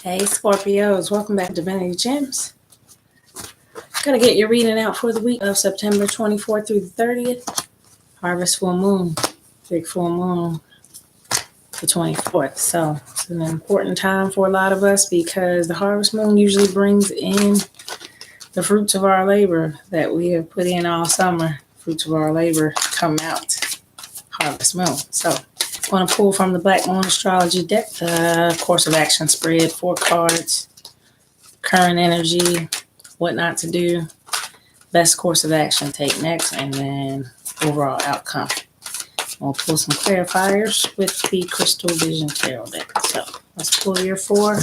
Hey Scorpios, welcome back to Divinity Gems. Gonna get your reading out for the week of September 24th through the 30th. Harvest full moon, big full moon, the 24th. So it's an important time for a lot of us because the harvest moon usually brings in the fruits of our labor that we have put in all summer. Fruits of our labor come out harvest moon. So I'm going to pull from the Black Moon Astrology deck the course of action spread, 4 cards, current energy, what not to do, best course of action take next, and then overall outcome. We'll pull some clarifiers with the Crystal Vision Tarot deck. So let's pull your 4.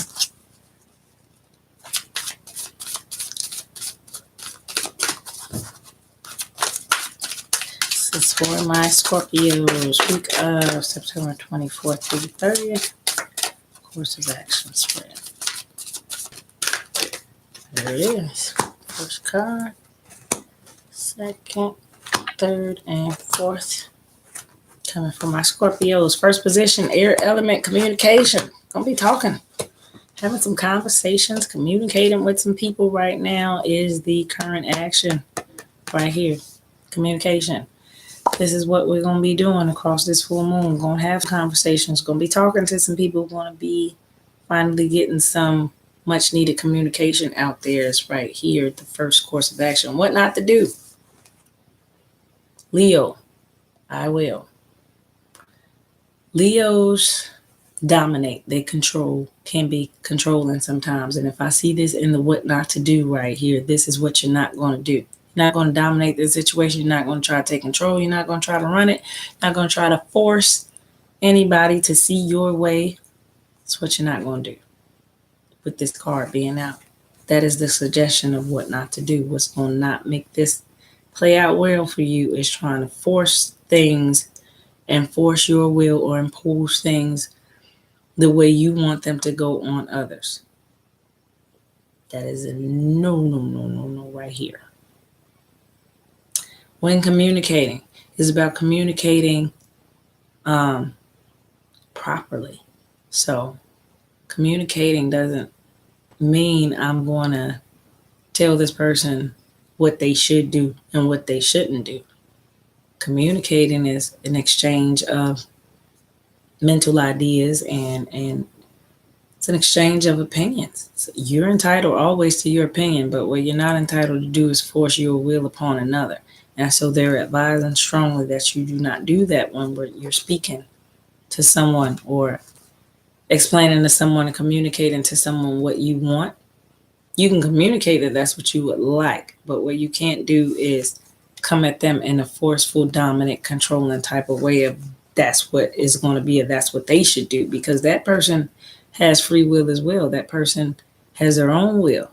This is for my Scorpios, week of September 24th through the 30th. Course of action spread. There it is. First card, second, third, and fourth. Coming from my Scorpios. First position, air element, communication. Gonna be talking, having some conversations, communicating with some people right now is the current action right here. Communication. This is what we're gonna be doing across this full moon. Gonna have conversations, gonna be talking to some people, gonna be finally getting some much needed communication out there. Is right here, the first course of action. What not to do. Leo, I will. Leos dominate, they control, can be controlling sometimes. And if I see this in the what not to do right here, this is what you're not going to do. You're not going to dominate the situation. You're not going to try to take control. You're not going to try to run it. You're not going to try to force anybody to see your way. That's what you're not going to do with this card being out. That is the suggestion of what not to do. What's going to not make this play out well for you is trying to force things and force your will or impose things the way you want them to go on others. That is a no right here. When communicating, it's about communicating properly. So communicating doesn't mean I'm going to tell this person what they should do and what they shouldn't do. Communicating is an exchange of mental ideas and it's an exchange of opinions. So you're entitled always to your opinion, but what you're not entitled to do is force your will upon another. And so they're advising strongly that you do not do that when you're speaking to someone or explaining to someone and communicating to someone what you want. You can communicate that that's what you would like, but what you can't do is come at them in a forceful, dominant, controlling type of way of that's what is going to be, or that's what they should do, because that person has free will as well. That person has their own will.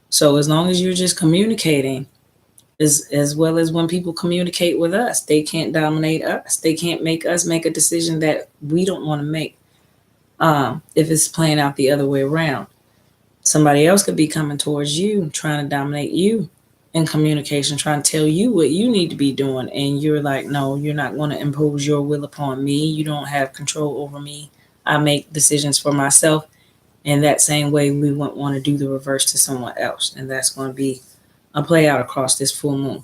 So as long as you're just communicating, as well as when people communicate with us, they can't dominate us. They can't make us make a decision that we don't want to make. If it's playing out the other way around, somebody else could be coming towards you, trying to dominate you in communication, trying to tell you what you need to be doing. And you're like, no, you're not going to impose your will upon me. You don't have control over me. I make decisions for myself. In that same way, we wouldn't want to do the reverse to someone else. And that's going to be a play out across this full moon.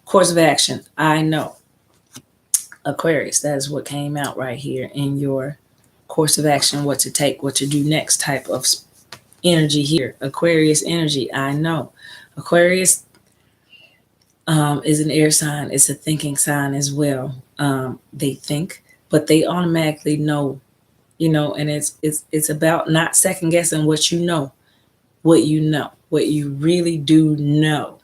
Course of action. I know. Aquarius, that is what came out right here in your course of action. What to take, what to do next type of energy here. Aquarius energy. I know. Aquarius is an air sign. It's a thinking sign as well. They think, but they automatically know, and it's about not second guessing what you know, what you really do know.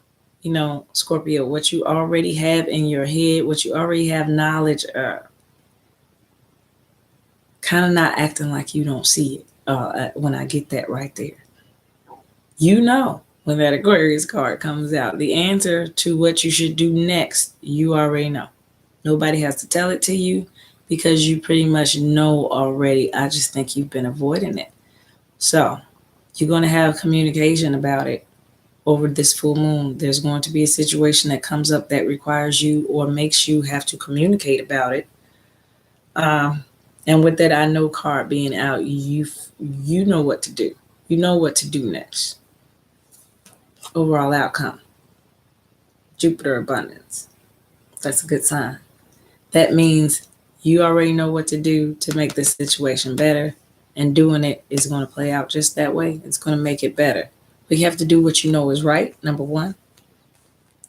Scorpio, what you already have in your head, what you already have knowledge of. Kind of not acting like you don't see it when I get that right there. When that Aquarius card comes out, the answer to what you should do next, you already know. Nobody has to tell it to you because you pretty much know already. I just think you've been avoiding it. So you're going to have communication about it over this full moon. There's going to be a situation that comes up that requires you or makes you have to communicate about it. And with that I know card being out, you know what to do. You know what to do next. Overall outcome, Jupiter abundance. That's a good sign. That means you already know what to do to make this situation better, and doing it is going to play out just that way. It's going to make it better. But you have to do what you know is right, number one.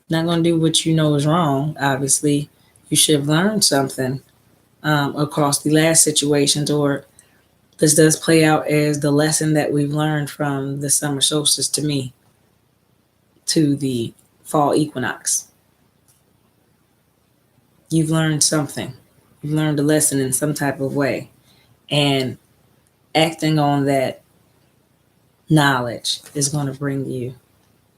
Not going to do what you know is wrong, obviously. You should have learned something across the last situations, or this does play out as the lesson that we've learned from the summer solstice to me to the fall equinox. You've learned something. You've learned a lesson in some type of way. And acting on that knowledge is going to bring you.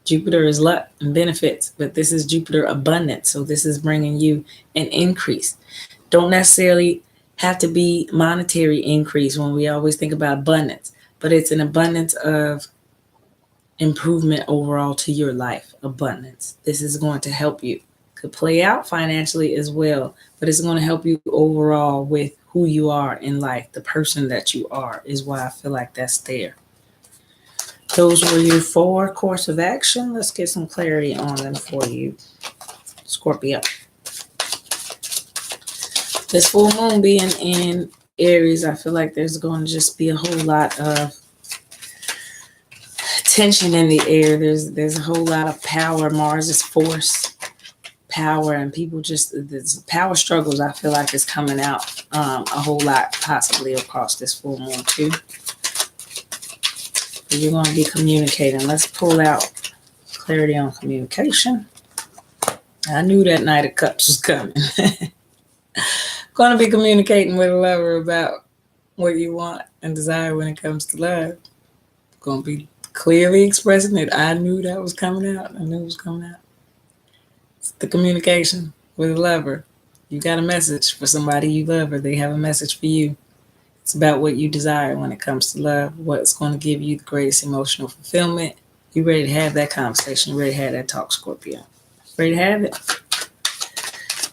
Jupiter is luck and benefits, but this is Jupiter abundance. So this is bringing you an increase. Don't necessarily have to be monetary increase when we always think about abundance, but it's an abundance of improvement overall to your life. Abundance. This is going to help you. Could play out financially as well, but it's going to help you overall with who you are in life. The person that you are is why I feel like that's there. Those were your 4 course of action. Let's get some clarity on them for you, Scorpio. This full moon being in Aries, I feel like there's going to just be a whole lot of tension in the air. There's a whole lot of power. Mars is force, power, and people just, the power struggles I feel like is coming out a whole lot, possibly across this full moon too. But you're going to be communicating. Let's pull out clarity on communication. I knew that Knight of Cups was coming. Going to be communicating with a lover about what you want and desire when it comes to love. Going to be clearly expressing it. I knew that was coming out. I knew it was coming out. It's the communication with a lover. You got a message for somebody you love, or they have a message for you. It's about what you desire when it comes to love, what's going to give you the greatest emotional fulfillment. You ready to have that conversation? You ready to have that talk, Scorpio? Ready to have it?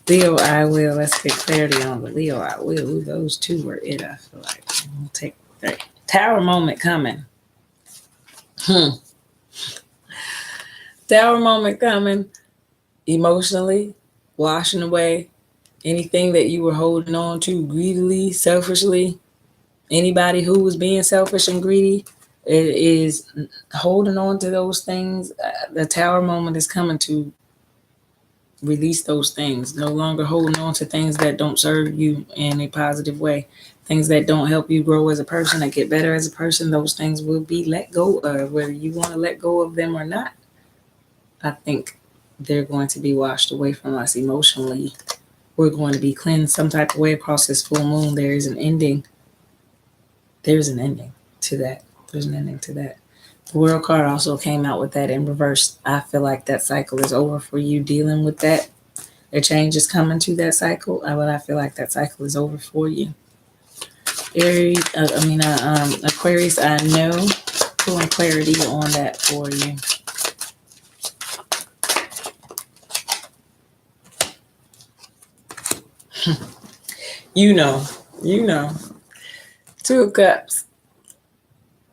Leo, I will. Let's get clarity on the Leo, I will. Ooh, those two were it, I feel like. We'll take that. Tower moment coming. Tower moment coming. Emotionally, washing away anything that you were holding on to greedily, selfishly. Anybody who was being selfish and greedy is holding on to those things. The Tower moment is coming to release those things. No longer holding on to things that don't serve you in a positive way. Things that don't help you grow as a person, that get better as a person. Those things will be let go of, whether you want to let go of them or not. I think they're going to be washed away from us emotionally. We're going to be cleansed some type of way across this full moon. There is an ending. There's an ending to that. There's an ending to that. The World card also came out with that in reverse. I feel like that cycle is over for you dealing with that. A change is coming to that cycle, but I feel like that cycle is over for you. Aquarius, I know. Pulling clarity on that for you. You know. 2 of Cups.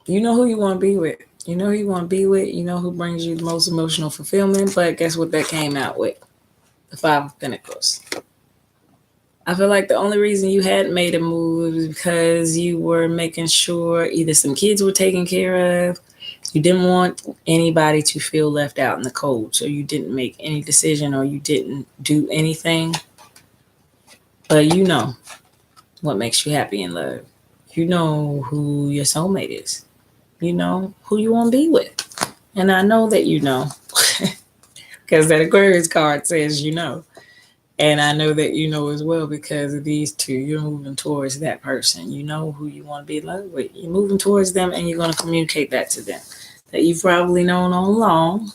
You know who you want to be with. You know who you want to be with. You know who brings you the most emotional fulfillment. But guess what that came out with? The 5 of Pentacles. I feel like the only reason you hadn't made a move is because you were making sure either some kids were taken care of. You didn't want anybody to feel left out in the cold. So you didn't make any decision, or you didn't do anything. But you know what makes you happy in love. You know who your soulmate is. You know who you want to be with. And I know that you know. Because that Aquarius card says you know. And I know that you know as well, because of these two. You're moving towards that person. You know who you want to be in love with. You're moving towards them, and you're going to communicate that to them. That you've probably known all along.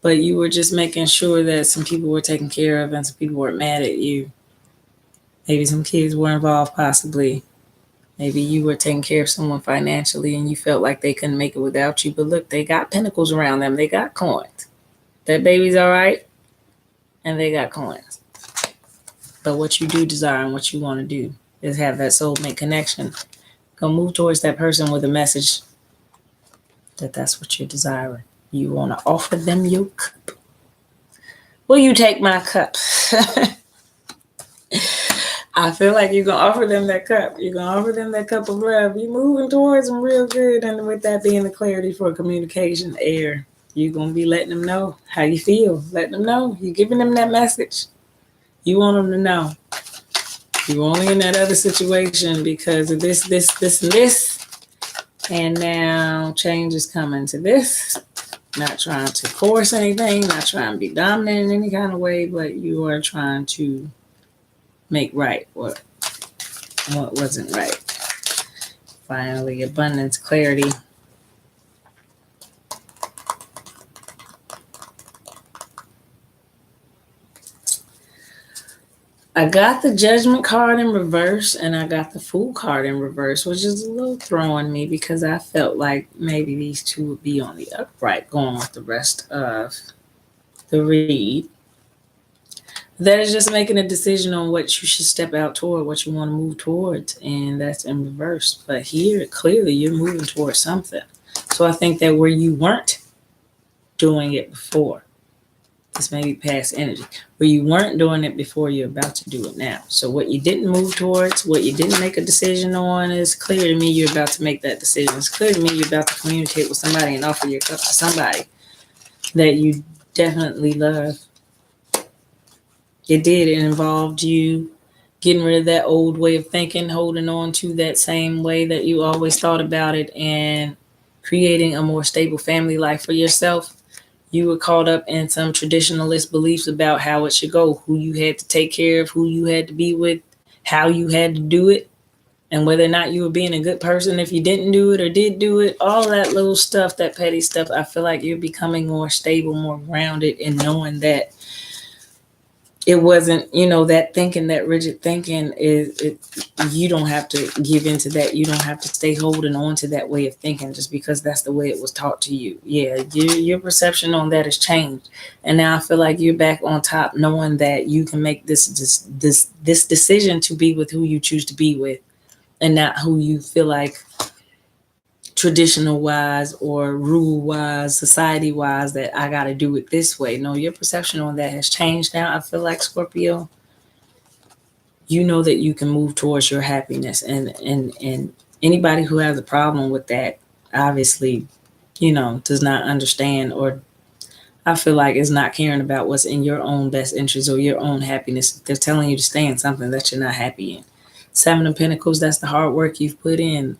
But you were just making sure that some people were taken care of and some people weren't mad at you. Maybe some kids were involved, possibly. Maybe you were taking care of someone financially and you felt like they couldn't make it without you. But look, they got pentacles around them. They got coins. That baby's all right. And they got coins. But what you do desire and what you want to do is have that soulmate connection. Go move towards that person with a message that that's what you're desiring. You want to offer them your cup. Will you take my cup? I feel like you're going to offer them that cup. You're going to offer them that cup of love. You're moving towards them real good. And with that being the clarity for communication air, you're going to be letting them know how you feel. Letting them know. You're giving them that message. You want them to know. You're only in that other situation because of this, and this. And now change is coming to this. Not trying to force anything. Not trying to be dominant in any kind of way. But you are trying to make right what wasn't right. Finally, abundance, clarity. I got the Judgment card in reverse and I got the Fool card in reverse, which is a little throwing me because I felt like maybe these two would be on the upright going with the rest of the read. That is just making a decision on what you should step out toward, what you want to move towards, and that's in reverse. But here, clearly, you're moving towards something. So I think that where you weren't doing it before, this may be past energy, where you weren't doing it before, you're about to do it now. So what you didn't move towards, what you didn't make a decision on, is clear to me you're about to make that decision. It's clear to me you're about to communicate with somebody and offer your cup to somebody that you definitely love. It did. It involved you getting rid of that old way of thinking, holding on to that same way that you always thought about it, and creating a more stable family life for yourself. You were caught up in some traditionalist beliefs about how it should go, who you had to take care of, who you had to be with, how you had to do it, and whether or not you were being a good person if you didn't do it or did do it. All that little stuff, that petty stuff. I feel like you're becoming more stable, more grounded in knowing that it wasn't, that thinking, that rigid thinking you don't have to give into that. You don't have to stay holding on to that way of thinking just because that's the way it was taught to you. Yeah, your perception on that has changed. And now I feel like you're back on top, knowing that you can make this decision to be with who you choose to be with and not who you feel like traditional wise or rule wise, society wise, that I got to do it this way. No, your perception on that has changed now. I feel like, Scorpio, you know that you can move towards your happiness, and anybody who has a problem with that obviously, does not understand, or I feel like is not caring about what's in your own best interest or your own happiness. They're telling you to stay in something that you're not happy in. 7 of Pentacles, that's the hard work you've put in.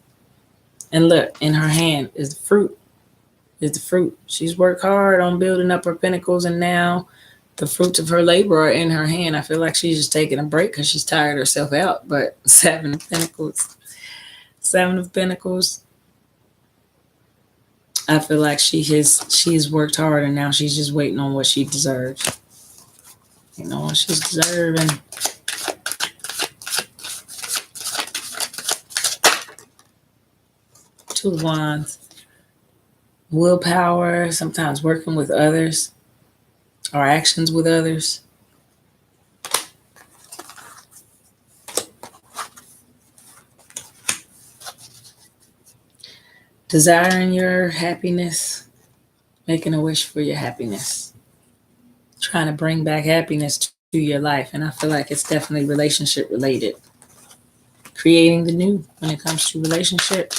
And look, in her hand is the fruit. Is the fruit. She's worked hard on building up her pentacles, and now the fruits of her labor are in her hand. I feel like she's just taking a break because she's tired herself out. But 7 of Pentacles. 7 of Pentacles. I feel like she has worked hard, and now she's just waiting on what she deserves. What she's deserving. Two of Wands. Willpower, sometimes working with others or actions with others. Desiring your happiness, making a wish for your happiness, trying to bring back happiness to your life. And I feel like it's definitely relationship related. Creating the new when it comes to relationship.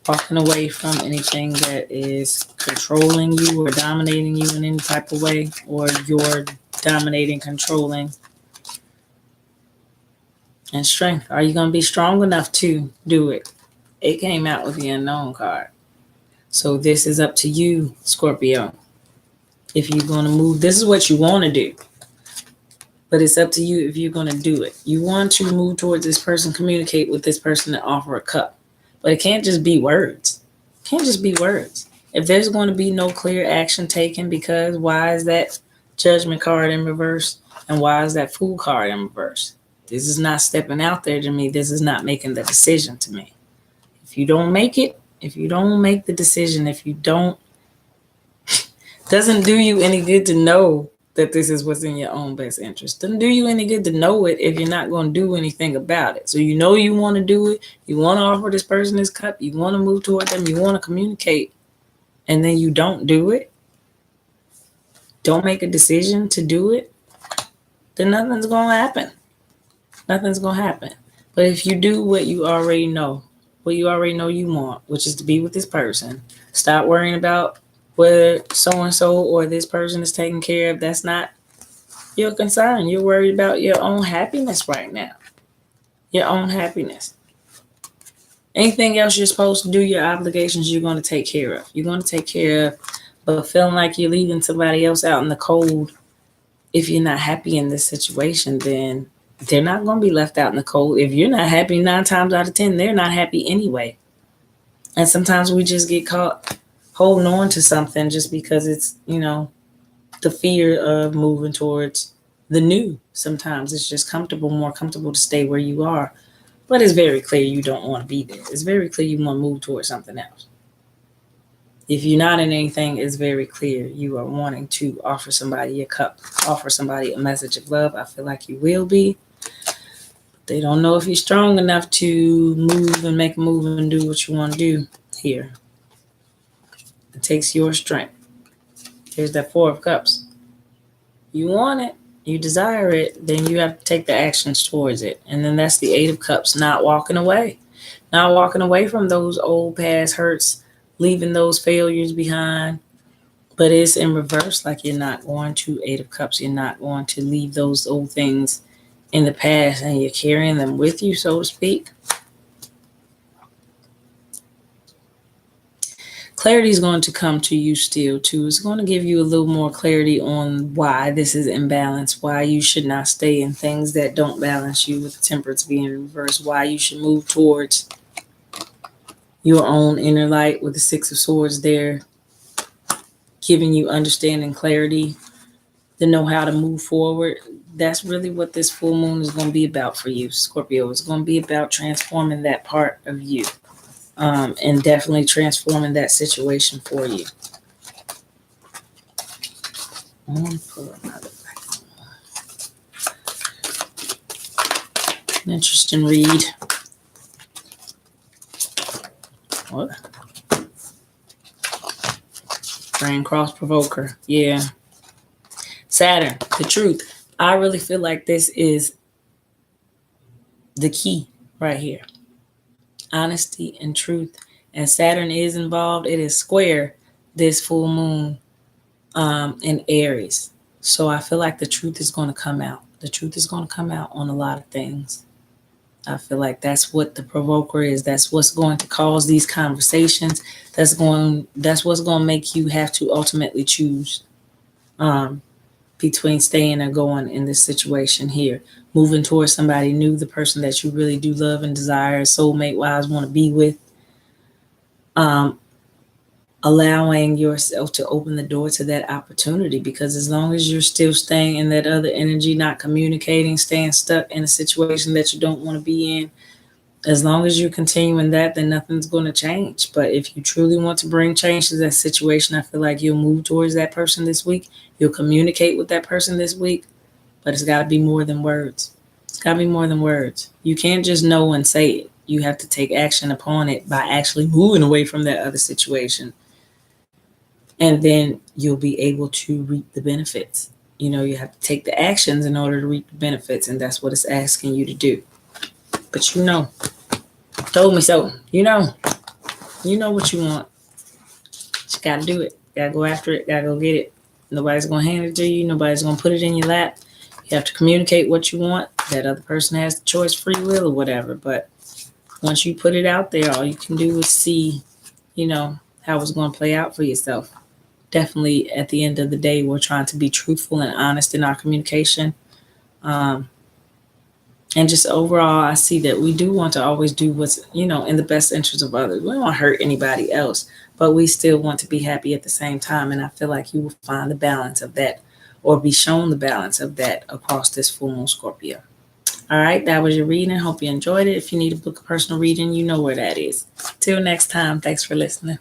Walking away from anything that is controlling you or dominating you in any type of way, or you're dominating, controlling. And strength. Are you going to be strong enough to do it? It came out with the Unknown card. So this is up to you, Scorpio. If you're going to move, this is what you want to do. But it's up to you if you're going to do it. You want to move towards this person, communicate with this person, and offer a cup. But it can't just be words. It can't just be words. If there's going to be no clear action taken, because why is that Judgment card in reverse? And why is that Fool card in reverse? This is not stepping out there to me. This is not making the decision to me. If you don't make it, if you don't make the decision, if you don't, doesn't do you any good to know that this is what's in your own best interest. Doesn't do you any good to know it if you're not going to do anything about it. So you know you want to do it. You want to offer this person this cup. You want to move toward them. You want to communicate. And then you don't do it. Don't make a decision to do it. Then nothing's going to happen. Nothing's going to happen. But if you do what you already know you want, which is to be with this person, stop worrying about whether so-and-so or this person is taken care of. That's not your concern. You're worried about your own happiness right now. Your own happiness. Anything else you're supposed to do, your obligations, you're going to take care of. You're going to take care of. But feeling like you're leaving somebody else out in the cold, if you're not happy in this situation, then they're not going to be left out in the cold. If you're not happy 9 times out of 10, they're not happy anyway. And sometimes we just get caught holding on to something just because it's, the fear of moving towards the new. Sometimes it's just more comfortable to stay where you are. But it's very clear you don't want to be there. It's very clear you want to move towards something else. If you're not in anything, it's very clear you are wanting to offer somebody a cup, offer somebody a message of love. I feel like you will be. They don't know if you're strong enough to move and make a move and do what you want to do here. It takes your strength. Here's that 4 of Cups. You want it, you desire it, then you have to take the actions towards it. And then that's the 8 of Cups, not walking away. Not walking away from those old past hurts, leaving those failures behind. But it's in reverse, like you're not going to 8 of Cups. You're not going to leave those old things in the past and you're carrying them with you, so to speak. Clarity is going to come to you still, too. It's going to give you a little more clarity on why this is imbalanced, why you should not stay in things that don't balance you, with the Temperance being in reverse, why you should move towards your own inner light with the 6 of Swords there, giving you understanding, clarity, to know how to move forward. That's really what this full moon is going to be about for you, Scorpio. It's going to be about transforming that part of you. And definitely transforming that situation for you. I'm going to pull another back. An interesting read. What? Grand Cross Provoker. Yeah. Saturn, the truth. I really feel like this is the key right here. Honesty and truth, and Saturn is involved. It is square this full moon in Aries, so I feel like the truth is going to come out. The truth is going to come out on a lot of things. I feel like that's what the provoker is. That's what's going to cause these conversations. That's what's going to make you have to ultimately choose between staying or going in this situation here. Moving towards somebody new, the person that you really do love and desire, soulmate-wise, want to be with. Allowing yourself to open the door to that opportunity, because as long as you're still staying in that other energy, not communicating, staying stuck in a situation that you don't want to be in, as long as you're continuing that, then nothing's going to change. But if you truly want to bring change to that situation, I feel like you'll move towards that person this week. You'll communicate with that person this week. But it's got to be more than words. It's got to be more than words. You can't just know and say it. You have to take action upon it by actually moving away from that other situation. And then you'll be able to reap the benefits. You have to take the actions in order to reap the benefits. And that's what it's asking you to do. But told me so. You know what you want. You got to do it. Got to go after it. Got to go get it. Nobody's going to hand it to you. Nobody's going to put it in your lap. You have to communicate what you want. That other person has the choice, free will or whatever. But once you put it out there, all you can do is see, how it's going to play out for yourself. Definitely at the end of the day, we're trying to be truthful and honest in our communication. And just overall, I see that we do want to always do what's, in the best interest of others. We don't want to hurt anybody else, but we still want to be happy at the same time. And I feel like you will find the balance of that, or be shown the balance of that across this full moon, Scorpio. All right, that was your reading. Hope you enjoyed it. If you need a book of personal reading, you know where that is. Till next time, thanks for listening.